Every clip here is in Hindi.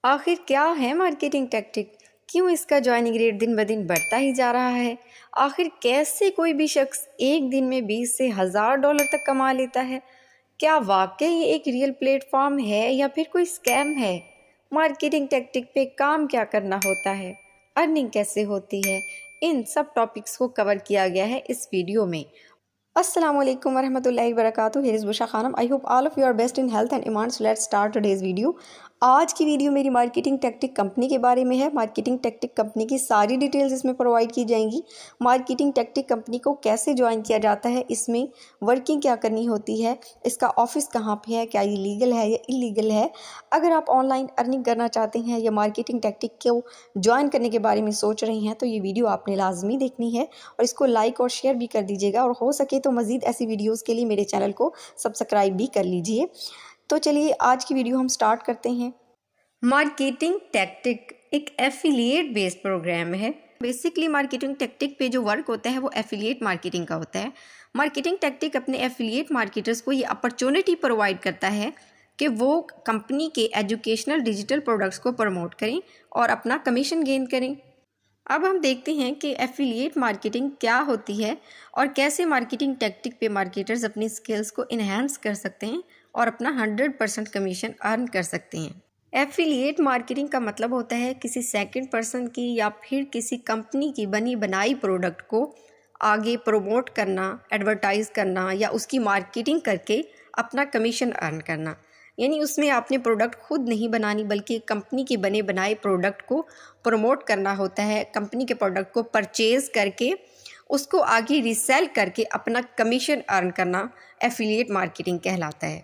आखिर क्या है मार्केटिंग टैक्टिक? क्यों इसका ज्वाइनिंग रेट दिन ब दिन बढ़ता ही जा रहा है? आखिर कैसे कोई भी शख्स एक दिन में 20 से $1000 तक कमा लेता है? क्या वाकई ये एक रियल प्लेटफॉर्म है या फिर कोई स्कैम है? मार्केटिंग टैक्टिक पे काम क्या करना होता है? अर्निंग कैसे होती है? इन सब टॉपिक्स को कवर किया गया है इस वीडियो में। अस्सलाम वालेकुम वरहमतुल्लाहि वबरकातुहू। Here is Busha Khanam. I hope all of you are best in health and ईमान। So let's start today's video. आज की वीडियो मेरी मार्केटिंग टैक्टिक कंपनी के बारे में है। मार्केटिंग टैक्टिक कंपनी की सारी डिटेल्स इसमें प्रोवाइड की जाएंगी। मार्केटिंग टैक्टिक कंपनी को कैसे ज्वाइन किया जाता है, इसमें वर्किंग क्या करनी होती है, इसका ऑफिस कहाँ पे है, क्या ये लीगल है या इलीगल है। अगर आप ऑनलाइन अर्निंग करना चाहते हैं या मार्केटिंग टैक्टिक को ज्वाइन करने के बारे में सोच रहे हैं तो ये वीडियो आपने लाजमी देखनी है और इसको लाइक और शेयर भी कर दीजिएगा, और हो सके तो मज़ीद ऐसी वीडियोस के लिए मेरे चैनल को सब्सक्राइब भी कर लीजिए। तो चलिए आज की वीडियो हम स्टार्ट करते हैं। मार्केटिंग टैक्टिक एक एफिलिएट बेस्ड प्रोग्राम है। बेसिकली मार्केटिंग टैक्टिक पे जो वर्क होता है वो एफिलिएट मार्केटिंग का होता है। मार्केटिंग टैक्टिक अपने एफिलिएट मार्केटर्स को ये अपॉर्चुनिटी प्रोवाइड करता है कि वो कंपनी के एजुकेशनल डिजिटल प्रोडक्ट्स को प्रमोट करें और अपना कमीशन गेन करें। अब हम देखते हैं कि एफिलिएट मार्केटिंग क्या होती है और कैसे मार्केटिंग टैक्टिक पे मार्केटर्स अपनी स्किल्स को इन्हेंस कर सकते हैं और अपना 100% कमीशन अर्न कर सकते हैं। एफिलिएट मार्केटिंग का मतलब होता है किसी सेकंड पर्सन की या फिर किसी कंपनी की बनी बनाई प्रोडक्ट को आगे प्रमोट करना, एडवर्टाइज करना या उसकी मार्केटिंग करके अपना कमीशन अर्न करना। यानी उसमें आपने प्रोडक्ट खुद नहीं बनानी बल्कि कंपनी के बने बनाए प्रोडक्ट को प्रमोट करना होता है। कंपनी के प्रोडक्ट को परचेज़ करके उसको आगे रीसेल करके अपना कमीशन अर्न करना एफिलिएट मार्केटिंग कहलाता है।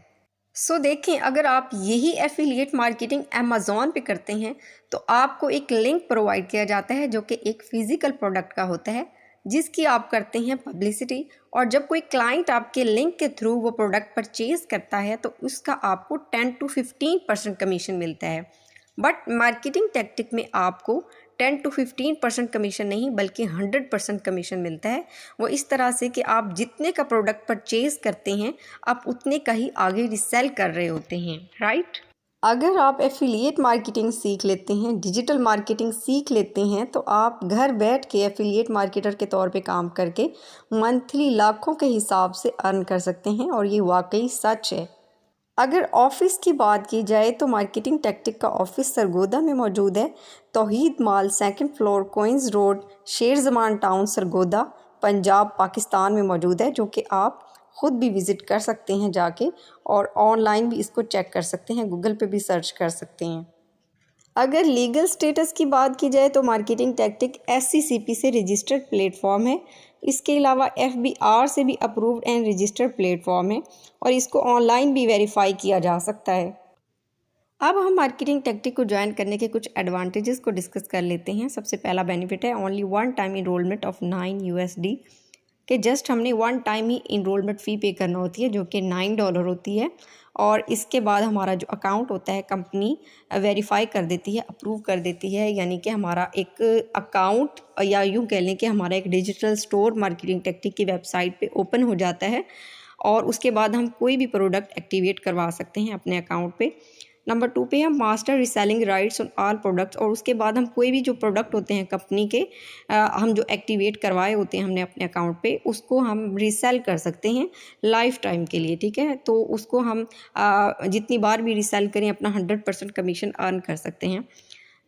सो देखें, अगर आप यही एफिलिएट मार्केटिंग अमेज़ॉन पे करते हैं तो आपको एक लिंक प्रोवाइड किया जाता है जो कि एक फ़िज़िकल प्रोडक्ट का होता है जिसकी आप करते हैं पब्लिसिटी, और जब कोई क्लाइंट आपके लिंक के थ्रू वो प्रोडक्ट परचेज़ करता है तो उसका आपको 10 to 15% कमीशन मिलता है। बट मार्केटिंग टैक्टिक में आपको 10 to 15% कमीशन नहीं बल्कि 100% कमीशन मिलता है। वो इस तरह से कि आप जितने का प्रोडक्ट परचेज़ करते हैं आप उतने का ही आगे रीसेल कर रहे होते हैं, राइट। अगर आप एफिलिएट मार्केटिंग सीख लेते हैं, डिजिटल मार्केटिंग सीख लेते हैं, तो आप घर बैठ के एफिलिएट मार्केटर के तौर पे काम करके मंथली लाखों के हिसाब से अर्न कर सकते हैं, और ये वाकई सच है। अगर ऑफ़िस की बात की जाए तो मार्केटिंग टैक्टिक का ऑफ़िस सरगोदा में मौजूद है। तौहीद mall, 2nd floor, queen's road, शेर ज़मान टाउन, सरगोदा, पंजाब, पाकिस्तान में मौजूद है, जो कि आप ख़ुद भी विज़िट कर सकते हैं जाके, और ऑनलाइन भी इसको चेक कर सकते हैं, गूगल पे भी सर्च कर सकते हैं। अगर लीगल स्टेटस की बात की जाए तो मार्केटिंग टैक्टिक SCCP से रजिस्टर्ड प्लेटफॉर्म है। इसके अलावा FBR से भी अप्रूव्ड एंड रजिस्टर्ड प्लेटफॉर्म है और इसको ऑनलाइन भी वेरीफाई किया जा सकता है। अब हम मार्केटिंग टैक्टिक को ज्वाइन करने के कुछ एडवांटेजेस को डिस्कस कर लेते हैं। सबसे पहला बेनिफिट है only one time enrolment of $9 कि जस्ट हमने वन टाइम ही इनरोलमेंट फ़ी पे करना होती है जो कि $9 होती है, और इसके बाद हमारा जो अकाउंट होता है कंपनी वेरीफाई कर देती है, अप्रूव कर देती है। यानी कि हमारा एक अकाउंट, या यूँ कह लें कि हमारा एक डिजिटल स्टोर मार्केटिंग टैक्टिक की वेबसाइट पे ओपन हो जाता है, और उसके बाद हम कोई भी प्रोडक्ट एक्टिवेट करवा सकते हैं अपने अकाउंट पे। नंबर 2 पे हम master reselling rights on all products, और उसके बाद हम कोई भी जो प्रोडक्ट होते हैं कंपनी के हम जो एक्टिवेट करवाए होते हैं हमने अपने अकाउंट पे, उसको हम रीसेल कर सकते हैं लाइफ टाइम के लिए, ठीक है। तो उसको हम जितनी बार भी रीसेल करें अपना 100% कमीशन अर्न कर सकते हैं।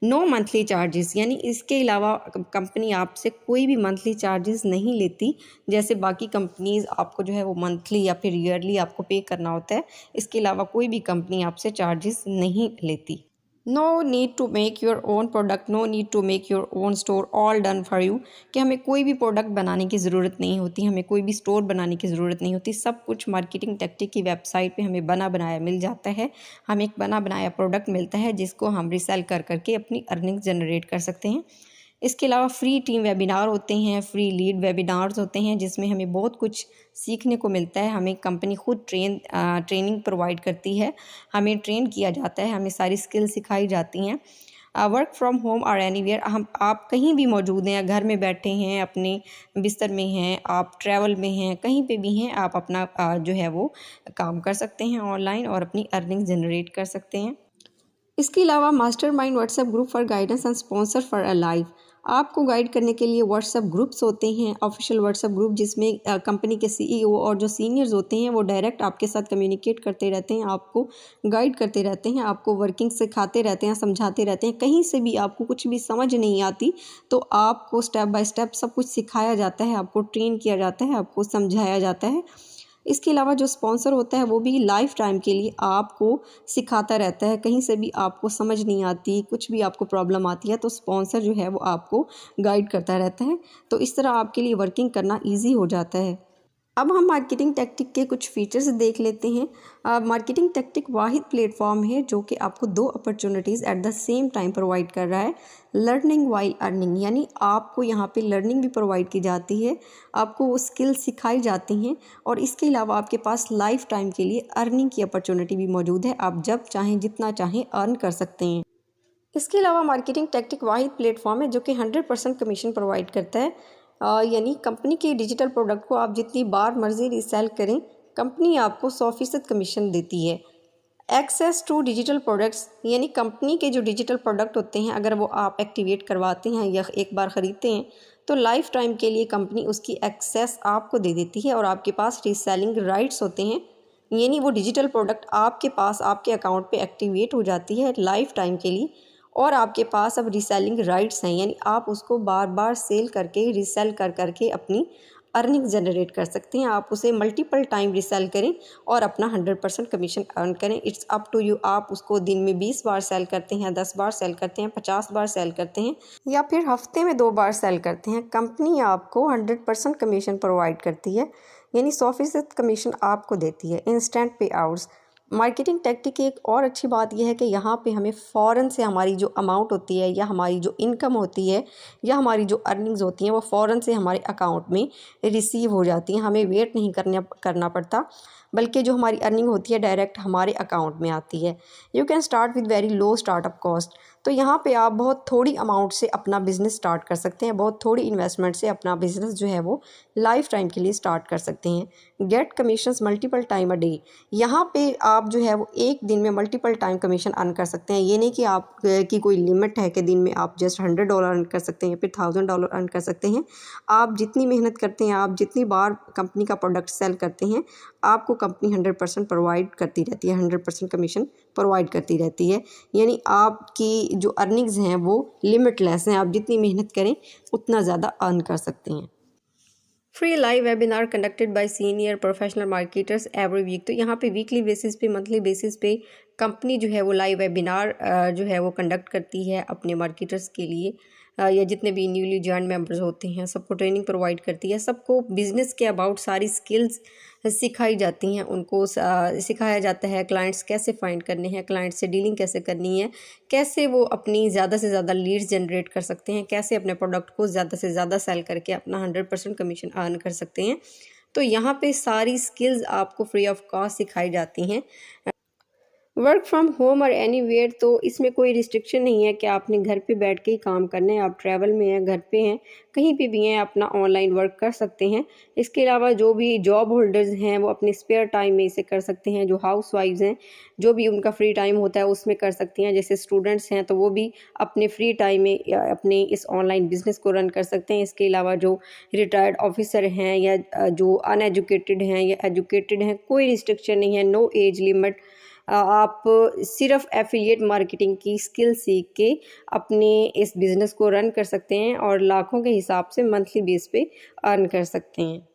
नो मंथली चार्जेस, यानी इसके अलावा कंपनी आपसे कोई भी मंथली चार्जेस नहीं लेती, जैसे बाकी कंपनीज़ आपको जो है वो मंथली या फिर ईयरली आपको पे करना होता है। इसके अलावा कोई भी कंपनी आपसे चार्जेस नहीं लेती। No need to make your own product, no need to make your own store, all done for you, कि हमें कोई भी प्रोडक्ट बनाने की ज़रूरत नहीं होती, हमें कोई भी स्टोर बनाने की ज़रूरत नहीं होती। सब कुछ मार्केटिंग टैक्टिक की वेबसाइट पे हमें बना बनाया मिल जाता है। हमें एक बना बनाया प्रोडक्ट मिलता है जिसको हम रीसेल कर करके अपनी अर्निंग जनरेट कर सकते हैं। इसके अलावा फ्री टीम वेबिनार होते हैं, फ्री लीड वेबिनार्स होते हैं जिसमें हमें बहुत कुछ सीखने को मिलता है। हमें कंपनी खुद ट्रेनिंग प्रोवाइड करती है, हमें ट्रेन किया जाता है, हमें सारी स्किल सिखाई जाती हैं। वर्क फ्रॉम होम और एनीवेयर, आप कहीं भी मौजूद हैं, घर में बैठे हैं, अपने बिस्तर में हैं, आप ट्रैवल में हैं, कहीं पे भी हैं, आप अपना जो है वो काम कर सकते हैं ऑनलाइन और अपनी अर्निंग जनरेट कर सकते हैं। इसके अलावा mastermind WhatsApp group for guidance and sponsor for a life, आपको गाइड करने के लिए व्हाट्सएप ग्रुप्स होते हैं, ऑफिशियल व्हाट्सएप ग्रुप, जिसमें कंपनी के सीईओ और जो सीनियर्स होते हैं वो डायरेक्ट आपके साथ कम्युनिकेट करते रहते हैं, आपको गाइड करते रहते हैं, आपको वर्किंग सिखाते रहते हैं, समझाते रहते हैं। कहीं से भी आपको कुछ भी समझ नहीं आती तो आपको स्टेप बाय स्टेप सब कुछ सिखाया जाता है, आपको ट्रेन किया जाता है, आपको समझाया जाता है। इसके अलावा जो स्पॉन्सर होता है वो भी लाइफ टाइम के लिए आपको सिखाता रहता है। कहीं से भी आपको समझ नहीं आती, कुछ भी आपको प्रॉब्लम आती है तो स्पॉन्सर जो है वो आपको गाइड करता रहता है। तो इस तरह आपके लिए वर्किंग करना ईजी हो जाता है। अब हम मार्केटिंग टैक्टिक के कुछ फीचर्स देख लेते हैं। मार्केटिंग टैक्टिक वाहिद प्लेटफॉर्म है जो कि आपको 2 opportunities at the same time provide कर रहा है। लर्निंग वाइल अर्निंग, यानी आपको यहाँ पे लर्निंग भी प्रोवाइड की जाती है, आपको वो स्किल सिखाई जाती हैं और इसके अलावा आपके पास लाइफ टाइम के लिए अर्निंग की अपॉर्चुनिटी भी मौजूद है। आप जब चाहें जितना चाहें अर्न कर सकते हैं। इसके अलावा मार्केटिंग टैक्टिक वाहिद प्लेटफॉर्म है जो कि 100% कमीशन प्रोवाइड करता है। यानी कंपनी के डिजिटल प्रोडक्ट को आप जितनी बार मर्जी रीसेल करें, कंपनी आपको 100% कमीशन देती है। एक्सेस टू डिजिटल प्रोडक्ट्स, यानी कंपनी के जो डिजिटल प्रोडक्ट होते हैं अगर वो आप एक्टिवेट करवाते हैं या एक बार ख़रीदते हैं तो लाइफ टाइम के लिए कंपनी उसकी एक्सेस आपको दे देती है और आपके पास रीसेलिंग राइट्स होते हैं। यानी वो डिजिटल प्रोडक्ट आपके पास आपके अकाउंट पे एक्टिवेट हो जाती है लाइफ टाइम के लिए और आपके पास अब रीसेलिंग राइट्स हैं, यानी आप उसको बार बार सेल करके रीसेल कर करके अपनी अर्निंग जनरेट कर सकते हैं। आप उसे मल्टीपल टाइम रीसेल करें और अपना 100% कमीशन अर्न करें। इट्स अप टू यू, आप उसको दिन में 20 बार सेल करते हैं, 10 बार सेल करते हैं, 50 बार सेल करते हैं या फिर हफ्ते में 2 बार सेल करते हैं, कंपनी आपको 100% कमीशन प्रोवाइड करती है, यानी 100% कमीशन आपको देती है। इंस्टेंट पे आउट्स, मार्केटिंग टैक्टिक की एक और अच्छी बात यह है कि यहाँ पे हमें फ़ौरन से हमारी जो अमाउंट होती है या हमारी जो इनकम होती है या हमारी जो अर्निंग्स होती हैं वो फ़ौरन से हमारे अकाउंट में रिसीव हो जाती हैं। हमें वेट नहीं करना पड़ता, बल्कि जो हमारी अर्निंग होती है डायरेक्ट हमारे अकाउंट में आती है। You can start with very low startup cost, तो यहाँ पे आप बहुत थोड़ी अमाउंट से अपना बिज़नेस स्टार्ट कर सकते हैं, बहुत थोड़ी इन्वेस्टमेंट से अपना बिज़नेस जो है वो लाइफ टाइम के लिए स्टार्ट कर सकते हैं। Get commissions multiple time a day, यहाँ पे आप जो है वो एक दिन में मल्टीपल टाइम कमीशन अर्न कर सकते हैं। ये नहीं कि आप की कोई लिमिट है कि दिन में आप जस्ट $100 अर्न कर सकते हैं, फिर $1000 अर्न कर सकते हैं। आप जितनी मेहनत करते हैं, आप जितनी बार कंपनी का प्रोडक्ट सेल करते हैं, आपको कंपनी 100% प्रोवाइड करती रहती है, 100% कमीशन प्रोवाइड करती रहती है। यानी आपकी जो अर्निंग्स हैं वो लिमिटलेस हैं, आप जितनी मेहनत करें उतना ज़्यादा अर्न कर सकते हैं। Free live webinar conducted by senior professional marketers every week, तो यहाँ पे वीकली बेसिस पे, मंथली बेसिस पे कंपनी जो है वो लाइव वेबिनार जो है वो कंडक्ट करती है अपने मार्केटर्स के लिए, या जितने भी न्यूली जॉइंड मेंबर्स होते हैं सबको ट्रेनिंग प्रोवाइड करती है। सबको बिज़नेस के अबाउट सारी स्किल्स सिखाई जाती हैं, उनको सिखाया जाता है क्लाइंट्स कैसे फाइंड करने हैं, क्लाइंट से डीलिंग कैसे करनी है, कैसे वो अपनी ज़्यादा से ज़्यादा लीड्स जनरेट कर सकते हैं, कैसे अपने प्रोडक्ट को ज़्यादा से ज़्यादा सेल करके अपना 100% कमीशन अर्न कर सकते हैं। तो यहाँ पे सारी स्किल्स आपको फ्री ऑफ कॉस्ट सिखाई जाती हैं। वर्क फ्रॉम होम और एनीवेयर, तो इसमें कोई रिस्ट्रिक्शन नहीं है कि आपने घर पे बैठ के ही काम करना है, आप ट्रैवल में हैं, घर पे हैं, कहीं पे भी हैं, अपना ऑनलाइन वर्क कर सकते हैं। इसके अलावा जो भी जॉब होल्डर्स हैं वो अपने स्पेयर टाइम में इसे कर सकते हैं, जो हाउस वाइफ्स हैं जो भी उनका फ्री टाइम होता है उसमें कर सकती हैं। जैसे स्टूडेंट्स हैं तो वो भी अपने फ्री टाइम में अपने इस ऑनलाइन बिजनेस को रन कर सकते हैं। इसके अलावा जो रिटायर्ड ऑफिसर हैं या जो अनएजुकेटेड हैं या एजुकेटेड हैं, कोई रिस्ट्रिक्शन नहीं है, नो एज लिमिट। आप सिर्फ एफिलिएट मार्केटिंग की स्किल सीख के अपने इस बिज़नेस को रन कर सकते हैं और लाखों के हिसाब से मंथली बेस पे अर्न कर सकते हैं।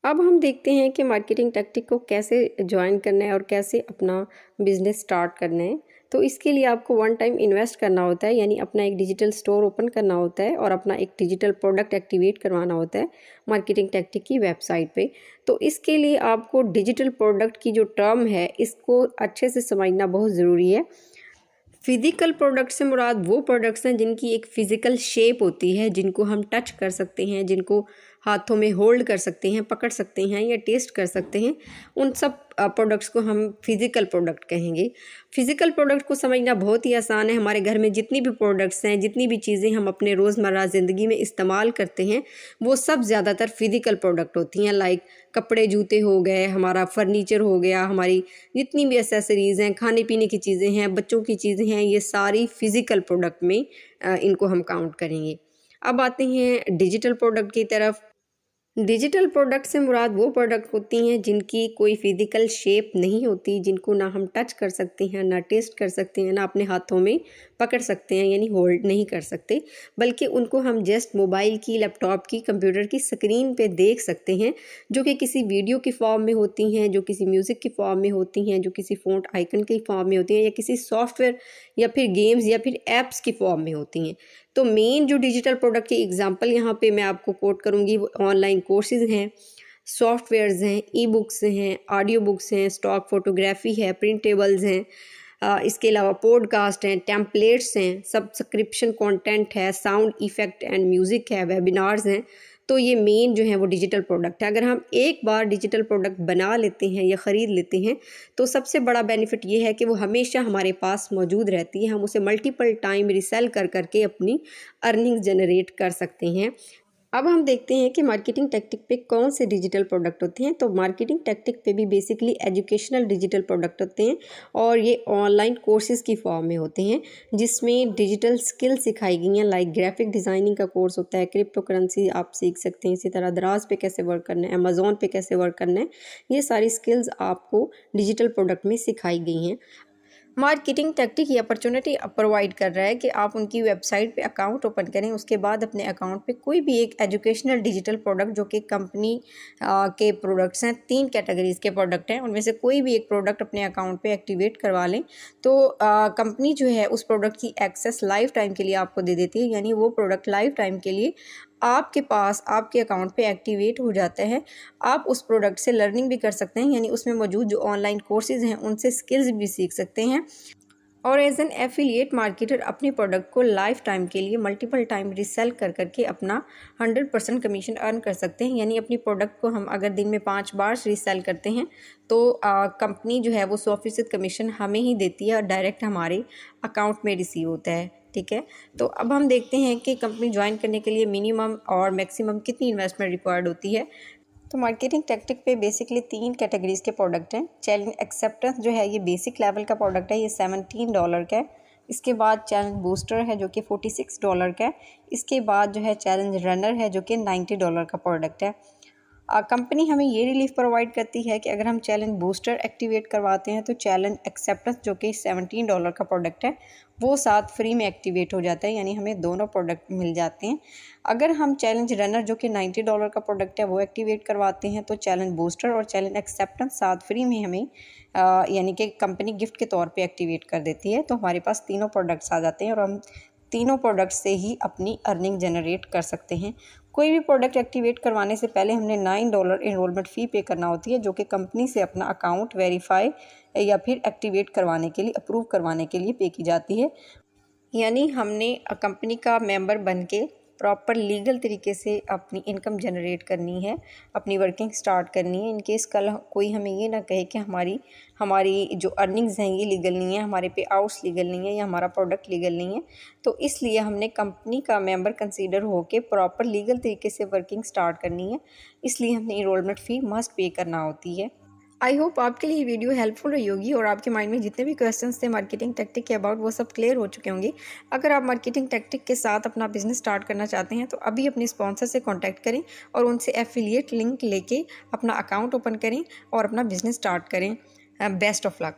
अब हम देखते हैं कि मार्केटिंग टैक्टिक को कैसे ज्वाइन करना है और कैसे अपना बिज़नेस स्टार्ट करना है। तो इसके लिए आपको वन टाइम इन्वेस्ट करना होता है, यानी अपना एक डिजिटल स्टोर ओपन करना होता है और अपना एक डिजिटल प्रोडक्ट एक्टिवेट करवाना होता है मार्केटिंग टैक्टिक की वेबसाइट पे। तो इसके लिए आपको डिजिटल प्रोडक्ट की जो टर्म है इसको अच्छे से समझना बहुत ज़रूरी है। फिज़िकल प्रोडक्ट से मुराद वो प्रोडक्ट्स हैं जिनकी एक फ़िज़िकल शेप होती है, जिनको हम टच कर सकते हैं, जिनको हाथों में होल्ड कर सकते हैं, पकड़ सकते हैं या टेस्ट कर सकते हैं। उन सब प्रोडक्ट्स को हम फिज़िकल प्रोडक्ट कहेंगे। फ़िज़िकल प्रोडक्ट को समझना बहुत ही आसान है। हमारे घर में जितनी भी प्रोडक्ट्स हैं, जितनी भी चीज़ें हम अपने रोज़मर्रा ज़िंदगी में इस्तेमाल करते हैं, वो सब ज़्यादातर फ़िज़िकल प्रोडक्ट होती हैं। लाइक कपड़े, जूते हो गए, हमारा फर्नीचर हो गया, हमारी जितनी भी एसेसरीज़ हैं, खाने पीने की चीज़ें हैं, बच्चों की चीज़ें हैं, ये सारी फ़िज़िकल प्रोडक्ट में इनको हम काउंट करेंगे। अब आते हैं डिजिटल प्रोडक्ट की तरफ। डिजिटल प्रोडक्ट से मुराद वो प्रोडक्ट होती हैं जिनकी कोई फिज़िकल शेप नहीं होती, जिनको ना हम टच कर सकते हैं, ना टेस्ट कर सकते हैं, ना अपने हाथों में पकड़ सकते हैं, यानी होल्ड नहीं कर सकते, बल्कि उनको हम जस्ट मोबाइल की, लैपटॉप की, कंप्यूटर की स्क्रीन पे देख सकते हैं, जो कि किसी वीडियो की फॉर्म में होती हैं, जो किसी म्यूज़िक की फॉर्म में होती हैं, जो किसी फ़ॉन्ट आइकन की फॉर्म में होती हैं, या किसी सॉफ्टवेयर या फिर गेम्स या फिर ऐप्स की फॉर्म में होती हैं। तो मेन जो डिजिटल प्रोडक्ट की एग्जांपल यहाँ पे मैं आपको कोट करूँगी, वो ऑनलाइन कोर्सेज़ हैं, सॉफ्टवेयर्स हैं, ई बुक्स हैं, ऑडियो बुक्स हैं, स्टॉक फ़ोटोग्राफ़ी है, प्रिंटेबल्स हैं, इसके अलावा पॉडकास्ट हैं, टेम्पलेट्स हैं, सब्सक्रिप्शन कंटेंट है, साउंड इफ़ेक्ट एंड म्यूज़िक है, वेबिनार्स हैं। तो ये मेन जो है वो डिजिटल प्रोडक्ट है। अगर हम एक बार डिजिटल प्रोडक्ट बना लेते हैं या ख़रीद लेते हैं, तो सबसे बड़ा बेनिफिट ये है कि वो हमेशा हमारे पास मौजूद रहती है। हम उसे मल्टीपल टाइम रीसेल कर करके अपनी अर्निंग जनरेट कर सकते हैं। अब हम देखते हैं कि मार्केटिंग टैक्टिक पे कौन से डिजिटल प्रोडक्ट होते हैं। तो मार्केटिंग टैक्टिक पे भी बेसिकली एजुकेशनल डिजिटल प्रोडक्ट होते हैं, और ये ऑनलाइन कोर्सेज़ की फॉर्म में होते हैं, जिसमें डिजिटल स्किल सिखाई गई हैं। लाइक ग्राफिक डिज़ाइनिंग का कोर्स होता है, क्रिप्टो करेंसी आप सीख सकते हैं, इसी तरह दराज पे कैसे वर्क करना है, अमेज़ॉन पे कैसे वर्क करना है, ये सारी स्किल्स आपको डिजिटल प्रोडक्ट में सिखाई गई हैं। मार्केटिंग टैक्टिक ये अपॉर्चुनिटी प्रोवाइड कर रहा है कि आप उनकी वेबसाइट पे अकाउंट ओपन करें, उसके बाद अपने अकाउंट पे कोई भी एक एजुकेशनल डिजिटल प्रोडक्ट, जो कि कंपनी के प्रोडक्ट्स हैं, 3 कैटेगरीज़ के प्रोडक्ट हैं, उनमें से कोई भी एक प्रोडक्ट अपने अकाउंट पे एक्टिवेट करवा लें, तो कंपनी जो है उस प्रोडक्ट की एक्सेस लाइफ टाइम के लिए आपको दे देती है। यानी वो प्रोडक्ट लाइफ टाइम के लिए आपके पास, आपके अकाउंट पे एक्टिवेट हो जाता है। आप उस प्रोडक्ट से लर्निंग भी कर सकते हैं, यानी उसमें मौजूद जो ऑनलाइन कोर्सेज़ हैं उनसे स्किल्स भी सीख सकते हैं, और एज एन एफिलिएट मार्केटर अपने प्रोडक्ट को लाइफ टाइम के लिए मल्टीपल टाइम रीसेल कर करके अपना 100% कमीशन अर्न कर सकते हैं। यानी अपनी प्रोडक्ट को हम अगर दिन में 5 बार रीसेल करते हैं, तो कंपनी जो है वो 100% कमीशन हमें ही देती है और डायरेक्ट हमारे अकाउंट में रिसीव होता है। ठीक है, तो अब हम देखते हैं कि कंपनी ज्वाइन करने के लिए मिनिमम और मैक्सिमम कितनी इन्वेस्टमेंट रिक्वायर्ड होती है। तो मार्केटिंग टैक्टिक पे बेसिकली 3 कैटेगरीज़ के प्रोडक्ट हैं। चैलेंज एक्सेप्टेंस जो है ये बेसिक लेवल का प्रोडक्ट है, ये $17 का है। इसके बाद चैलेंज बूस्टर है जो कि $46 का है। इसके बाद जो है चैलेंज रनर है जो कि $90 का प्रोडक्ट है। कंपनी हमें ये रिलीफ प्रोवाइड करती है कि अगर हम चैलेंज बूस्टर एक्टिवेट करवाते हैं तो चैलेंज एक्सेप्टेंस जो कि $17 का प्रोडक्ट है वो साथ फ्री में एक्टिवेट हो जाता है, यानी हमें दोनों प्रोडक्ट मिल जाते हैं। अगर हम चैलेंज रनर जो कि $90 का प्रोडक्ट है वो एक्टिवेट करवाते हैं तो चैलेंज बूस्टर और चैलेंज एक्सेप्टेंस साथ फ्री में हमें यानी कि कंपनी गिफ्ट के तौर पे एक्टिवेट कर देती है। तो हमारे पास तीनों प्रोडक्ट्स आ जाते हैं और हम तीनों प्रोडक्ट से ही अपनी अर्निंग जनरेट कर सकते हैं। कोई भी प्रोडक्ट एक्टिवेट करवाने से पहले हमने $9 इनरोलमेंट फ़ी पे करना होती है, जो कि कंपनी से अपना अकाउंट वेरीफाई या फिर एक्टिवेट करवाने के लिए, अप्रूव करवाने के लिए पे की जाती है। यानी हमने कंपनी का मेंबर बन के प्रॉपर लीगल तरीके से अपनी इनकम जनरेट करनी है, अपनी वर्किंग स्टार्ट करनी है। इनकेस कल कोई हमें ये ना कहे कि हमारी जो अर्निंग्स हैं ये लीगल नहीं है, हमारे पे आउट्स लीगल नहीं है या हमारा प्रोडक्ट लीगल नहीं है, तो इसलिए हमने कंपनी का मेंबर कंसीडर होकर प्रॉपर लीगल तरीके से वर्किंग स्टार्ट करनी है। इसलिए हमने इनरोलमेंट फ़ी मस्ट पे करना होती है। आई होप आपके लिए ये वीडियो हेल्पफुल रही होगी और आपके माइंड में जितने भी क्वेश्चंस थे मार्केटिंग टैक्टिक के अबाउट वो सब क्लियर हो चुके होंगे। अगर आप मार्केटिंग टैक्टिक के साथ अपना बिजनेस स्टार्ट करना चाहते हैं तो अभी अपने स्पॉन्सर से कांटेक्ट करें और उनसे एफिलिएट लिंक लेके अपना अकाउंट ओपन करें और अपना बिजनेस स्टार्ट करें। Best of luck.